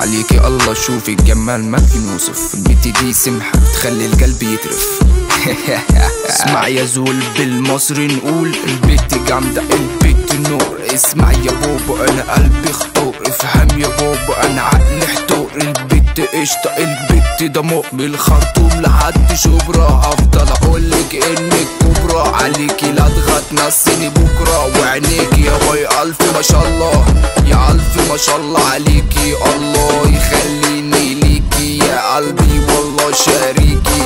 عليكي الله شوفي الجمال ما بينوصف. البت دي سمحة بتخلي القلب يترف. اسمع يا زول بالمصري نقول البت جامدة البت نور. اسمع يا بابا انا قلبي خطور، افهم يا بابا انا عقلي حتور. البت قشطة البت دموع من الخرطوم لحد شبرا. هفضل اقولك انك كبرى عليكي لا تغطنسيني بكرة. وعينيكي يا باي الف ما شاء الله، يا الف ما شاء الله عليكي. الله يخليني ليكي يا قلبي والله شاريكي.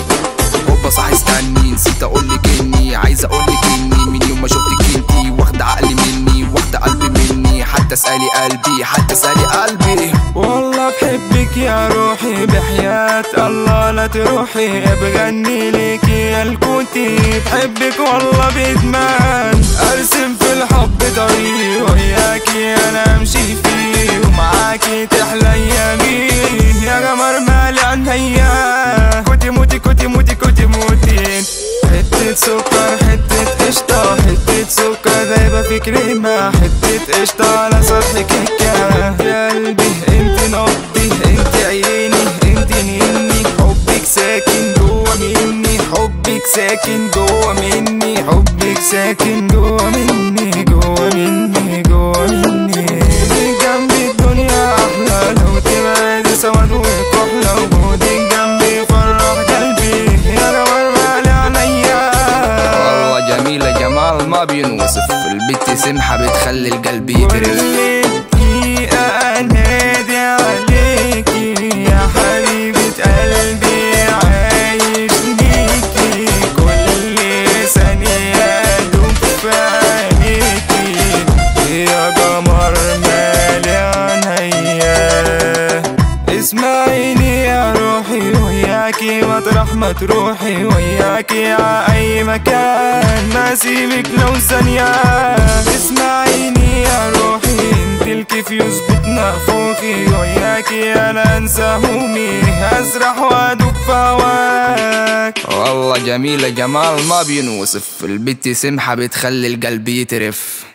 هوبا صح استني نسيت اقولك اني عايز اقولك اني من يوم ما شفتك انتي واخدة عقلي مني واخدة قلبي مني. حتى اسألي قلبي حتى اسألي قلبي. والله بحبك يا روحي بحياة الله لا تروحي. بغني ليكي يا الكوتي بحبك والله بإدمان. ارسم في الحب طريق وياكي انا امشي فيه ومعاكي تحلى ايامي. يا قمر مالي عينيا كوتي موتي كوتي موتي كوتي موتي. حتة سكر حتة قشطة حتة سكر دايبة في كريمة. حتة قشطة على سطح كيكة. يا قلبي انت نبضي انت عيني انت نيني. حبك ساكن جوا مني حبك ساكن جوا مني حبك ساكن جوا مني جوا مني جوا مني. جنبي الدنيا احلى لو تبعدي سواد وكحلة. وجودك جنبي يفرح قلبي يا قمر مالي عينيا. والله جميلة جمال ما بينوصف. البت سمحة بتخلي القلب يترف. انادي عليكي يا حبيبة قلبي عايش ليكي. كل ثانية ادوب في عينيكي يا قمر مالي عينيا. اسمعيني يا روحي وياكي مطرح ما تروحي. وياكي ع اي مكان ما سيبك لو ثانية. اسمعيني يا روحي انت الكيف يظبط نافوخي. وياكي انا انسى همومي اسرح وادوب في هواك. والله جميلة جمال ما بينوصف. البت سمحة بتخلي القلب يترف.